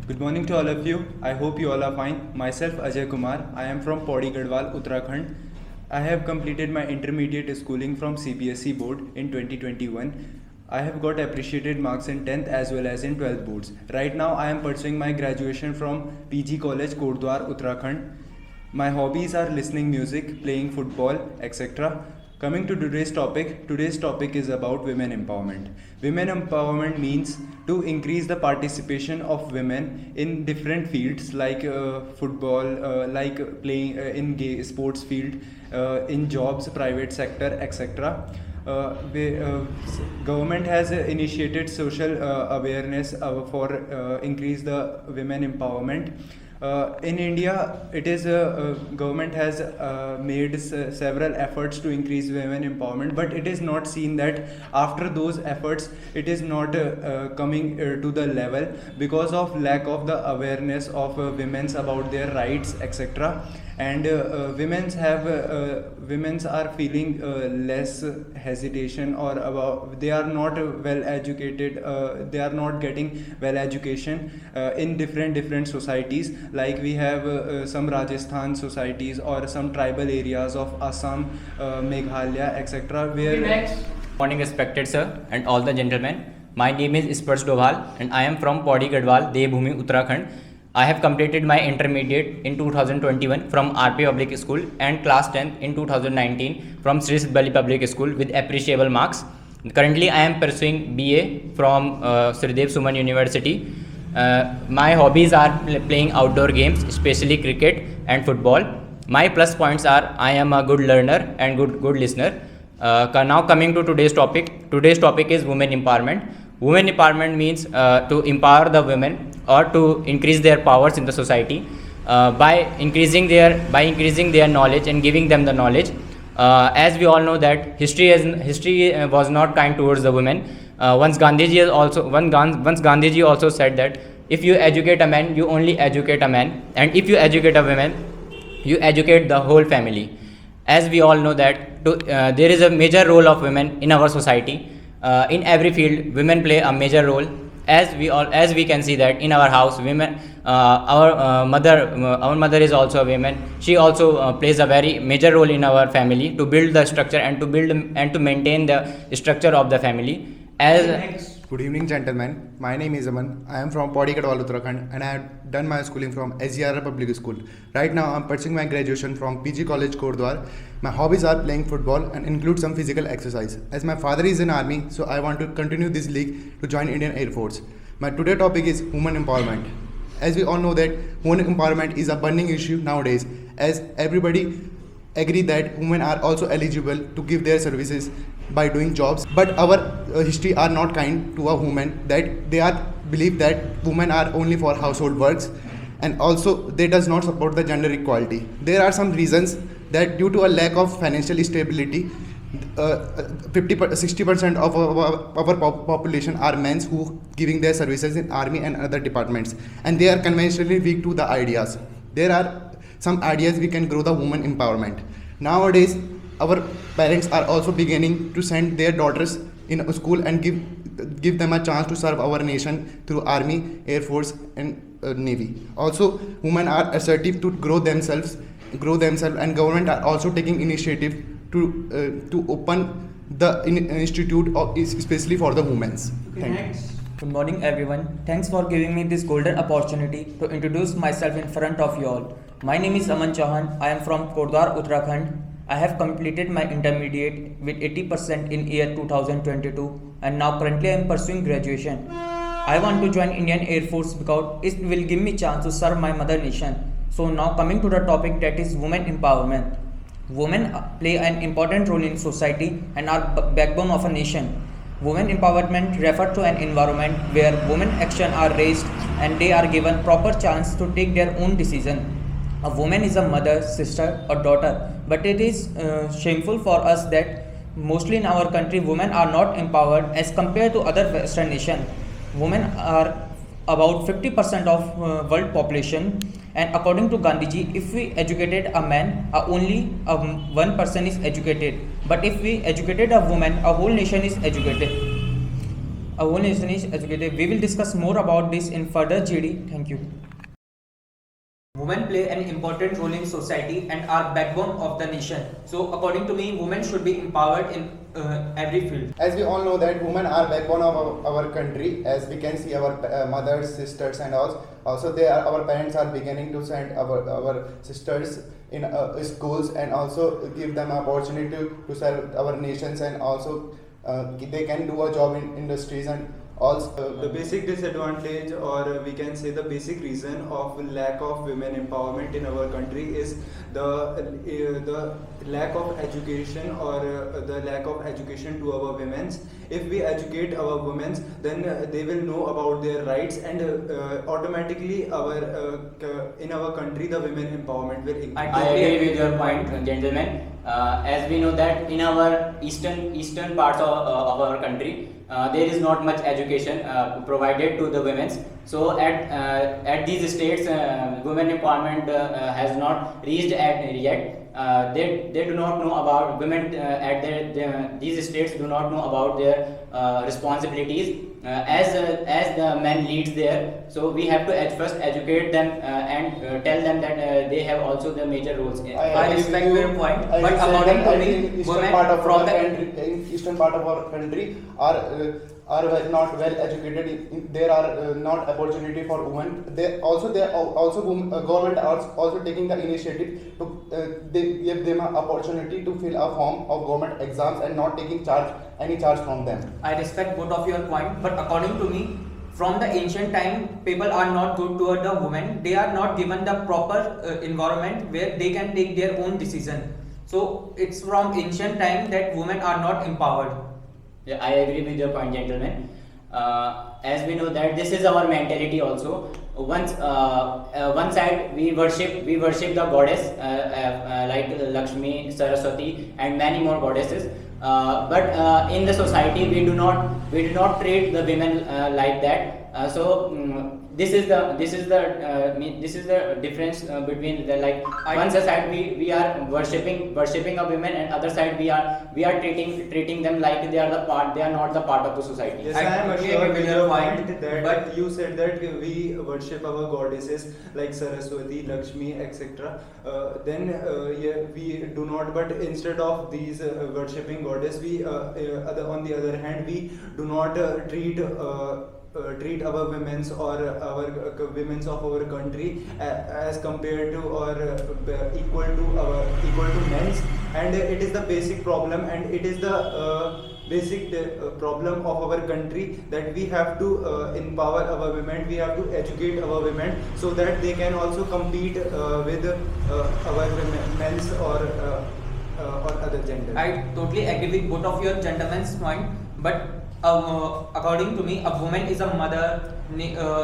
Good morning to all of you. I hope you all are fine. Myself Ajay Kumar. I am from Pauri Garhwal, Uttarakhand. I have completed my intermediate schooling from CBSE board in 2021. I have got appreciated marks in 10th as well as in 12th boards. Right now I am pursuing my graduation from PG College, Kordwar, Uttarakhand. My hobbies are listening music, playing football, etc. Coming to today's topic is about women empowerment. Women empowerment means to increase the participation of women in different fields like football, like playing in gay sports field, in jobs, private sector, etc. Government has initiated social awareness for increase the women empowerment. In India, it is government has made several efforts to increase women empowerment, but it is not seen that after those efforts, it is not coming to the level because of lack of the awareness of women's about their rights, etc. And women's are feeling less hesitation or about they are not well educated. They are not getting well education in different societies, like we have some Rajasthan societies or some tribal areas of Assam, Meghalaya, etc. where Next. Morning, respected sir and all the gentlemen. My name is Sparsh Doval and I am from Pauri Garhwal, Devbhoomi, Uttarakhand. I have completed my intermediate in 2021 from RP Public School and class 10th in 2019 from Sri Sidbali Public School with appreciable marks. Currently, I am pursuing BA from Sridev Suman University. My hobbies are playing outdoor games, especially cricket and football. My plus points are I am a good learner and good listener. Now coming to today's topic. Today's topic is women empowerment. Women empowerment means to empower the women or to increase their powers in the society by increasing their knowledge and giving them the knowledge. As we all know that history was not kind towards the women. Once Gandhiji also said that if you educate a man, you only educate a man, and if you educate a woman, you educate the whole family. As we all know that there is a major role of women in our society. In every field, women play a major role. As we can see that in our house, women, our mother is also a woman. She also plays a very major role in our family to build the structure and to maintain the structure of the family. Good evening, gentlemen. My name is Aman. I am from Pauri Garhwal, Uttarakhand, and I have done my schooling from SGR Public School. Right now, I am pursuing my graduation from PG College, Kordwar. My hobbies are playing football and include some physical exercise. As my father is in army, so I want to continue this league to join Indian Air Force. My today topic is women empowerment. As we all know that women empowerment is a burning issue nowadays, as everybody agree that women are also eligible to give their services by doing jobs, but our history are not kind to a woman, that they are believe that women are only for household works, and also they does not support the gender equality. There are some reasons that due to a lack of financial stability, 60% of our population are men who giving their services in army and other departments, and they are conventionally weak to the ideas. There are some ideas we can grow the woman empowerment. Nowadays, our parents are also beginning to send their daughters in a school and give them a chance to serve our nation through army, air force, and navy. Also, women are assertive to grow themselves, and government are also taking initiative to open the institute especially for the women. Thank you. Good morning, everyone. Thanks for giving me this golden opportunity to introduce myself in front of you all. My name is Aman Chauhan. I am from Kordwar, Uttarakhand. I have completed my intermediate with 80% in year 2022, and now currently I am pursuing graduation. I want to join Indian Air Force because it will give me chance to serve my mother nation. So now coming to the topic, that is women empowerment. Women play an important role in society and are backbone of a nation. Women empowerment refers to an environment where women action are raised and they are given proper chance to take their own decision. A woman is a mother, sister or daughter, but it is shameful for us that mostly in our country women are not empowered as compared to other western nations. Women are about 50% of world population, and according to Gandhiji, if we educated a man, only one person is educated, but if we educated a woman, a whole nation is educated. a whole nation is educated. We will discuss more about this in further GD. Thank you. Women play an important role in society and are backbone of the nation. So according to me, women should be empowered in every field. As we all know that women are backbone of our country, as we can see our mothers, sisters and also our parents are beginning to send our sisters in schools and also give them opportunity to serve our nations, and also they can do a job in industries and also the basic disadvantage, or we can say the basic reason of lack of women empowerment in our country is the lack of education, or the lack of education to our women. If we educate our women, then they will know about their rights, and automatically in our country the women empowerment will increase. I agree with your point, gentlemen. As we know that in our eastern parts of our country, there is not much education provided to the women. So at these states, women empowerment has not reached yet. They do not know about women at these states do not know about their responsibilities as the men leads there. So we have to first educate them and tell them that they have also the major roles. I respect your point, but according to me, eastern part of our country, in eastern part of our country are not well educated. There are not opportunity for women. Government are also taking the initiative to they give them an opportunity to fill a form of government exams and not taking any charge from them. I respect both of your point, but according to me, from the ancient time, people are not good toward the women. They are not given the proper environment where they can take their own decision. So it's from ancient time that women are not empowered. Yeah, I agree with your point, gentlemen. As we know that this is our mentality also. One side we worship the goddess like Lakshmi, Saraswati, and many more goddesses. But in the society we do not treat the women like that. This is the difference between the one side we are worshipping a women, and other side we are treating them like they are not the part of the society. Yes, I am sure with your point that, but you said that we worship our goddesses like Saraswati, Lakshmi, etc. We do not. But instead of these worshipping goddess, we on the other hand we do not treat our women's or our women's of our country as compared to or equal to men's, and it is the basic problem, and it is the basic problem of our country, that we have to empower our women, we have to educate our women so that they can also compete with our men's or other gender. I totally agree with both of your gentlemen's point, but according to me, a woman is a mother,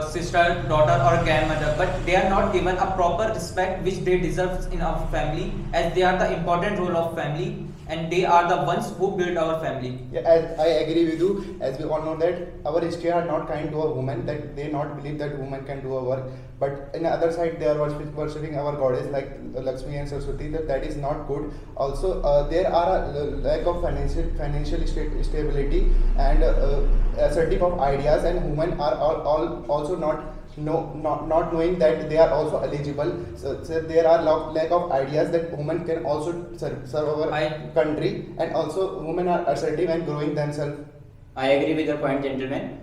sister, daughter, or grandmother, but they are not given a proper respect which they deserve in our family, as they are the important role of family, and they are the ones who build our family. Yeah, I agree with you. As we all know that our history are not kind to a woman, that they not believe that women can do a work. But in the other side, they are worshipping our goddess like Lakshmi and Saraswati. That is not good. Also, there are a lack of financial stability and assertive of ideas, and women are all also not knowing that they are also eligible. So there are lack of ideas that women can also serve our country, and also women are assertive and growing themselves. I agree with your point, gentlemen.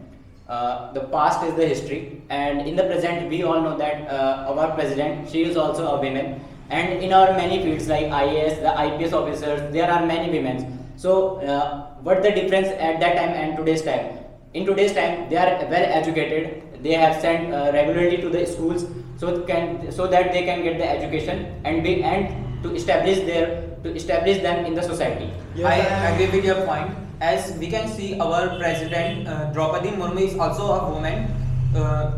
The past is the history, and in the present we all know that our president, she is also a woman, and in our many fields like IAS, the IPS officers, there are many women. So what the difference at that time and today's time? In today's time, they are well educated. They have sent regularly to the schools so that they can get the education and to establish them in the society. Yes, I agree with your point. As we can see, our president Draupadi Murmu is also a woman. That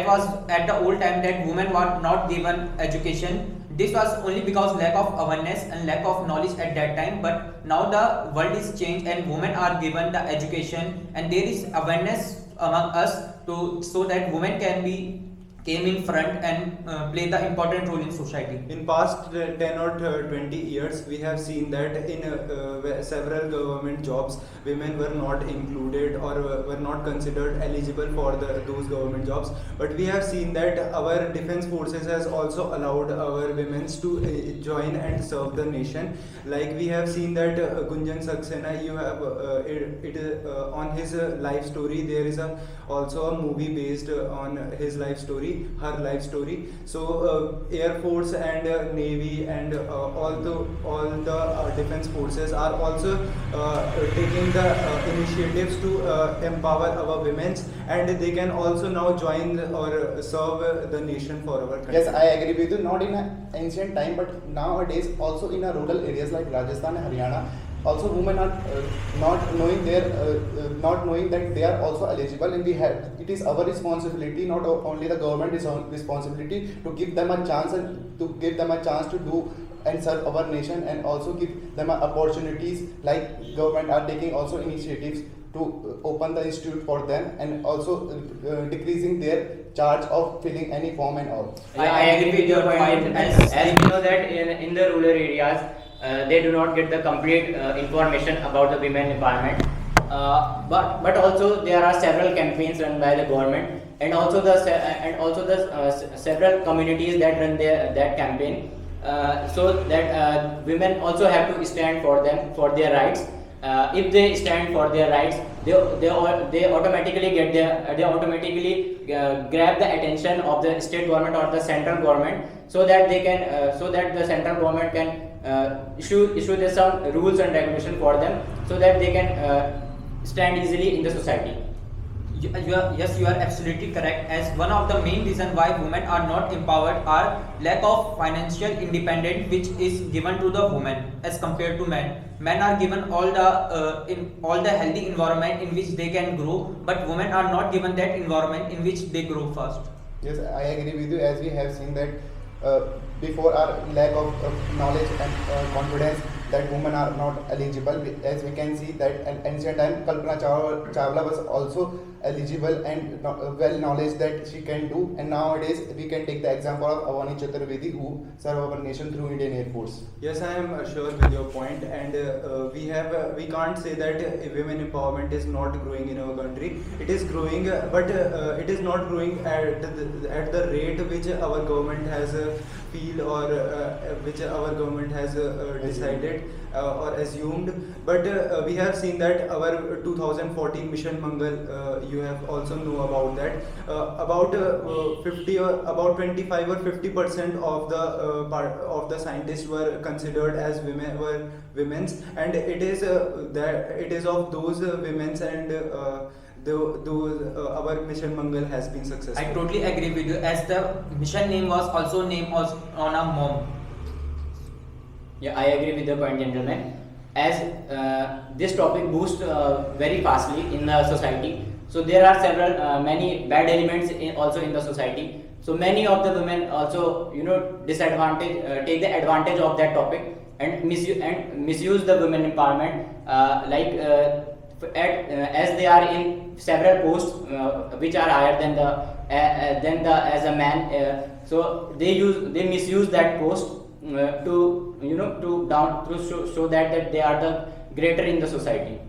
was at the old time that women were not given education. This was only because lack of awareness and lack of knowledge at that time, but now the world is changed and women are given the education, and there is awareness among us so that women can be came in front and play the important role in society. In past 10 or 20 years, we have seen that in several government jobs, women were not included or were not considered eligible for those government jobs. But we have seen that our defense forces has also allowed our women to join and serve the nation. Like we have seen that Gunjan Saxena, you have on his life story. There is also a movie based on his life story, her life story. So Air Force and Navy and all the defense forces are also taking the initiatives to empower our women, and they can also now join or serve the nation for our country. Yes, I agree with you. Not in an ancient time, but nowadays also in rural areas like Rajasthan and Haryana, also women are not knowing that they are also eligible, and it is our responsibility, not only the government responsibility, to give them a chance to do and serve our nation, and also give them opportunities. Like government are taking also initiatives to open the institute for them, and also decreasing their charge of filling any form and all. I agree with your point. As we know that in the rural areas, they do not get the complete information about the women empowerment. But also there are several campaigns run by the government, and also the several communities that run that campaign, so that women also have to stand for their rights. If they stand for their rights, they automatically grab the attention of the state government or the central government, so that the central government can issue some rules and regulation for them, so that they can stand easily in the society. Yes, you are absolutely correct. As one of the main reason why women are not empowered are lack of financial independence, which is given to the women as compared to men. Men are given all the healthy environment in which they can grow, but women are not given that environment in which they grow first. Yes, I agree with you. As we have seen that before our lack of knowledge and confidence, that women are not eligible. As we can see that in ancient time, Kalpana Chawla was also eligible and well knowledge that she can do. And nowadays we can take the example of Avani Chaturvedi, who serve our nation through Indian Air Force. Yes, I am sure with your point, and we can't say that women empowerment is not growing in our country. It is growing, but it is not growing at the rate which our government has feel or which our government has decided or assumed. But we have seen that our 2014 Mission Mangal, you have also know about that. About 25 or 50% of the scientists were considered as women's, and it is of those women's and our Mission Mangal has been successful. I totally agree with you, as the mission name was also named on a mom. Yeah, I agree with the point, gentlemen. As this topic boosts very fastly in the society, so there are many bad elements also in the society. So many of the women also, take the advantage of that topic and misuse the women empowerment, as they are in several posts which are higher than as a man. So they misuse that post to show that they are the greater in the society.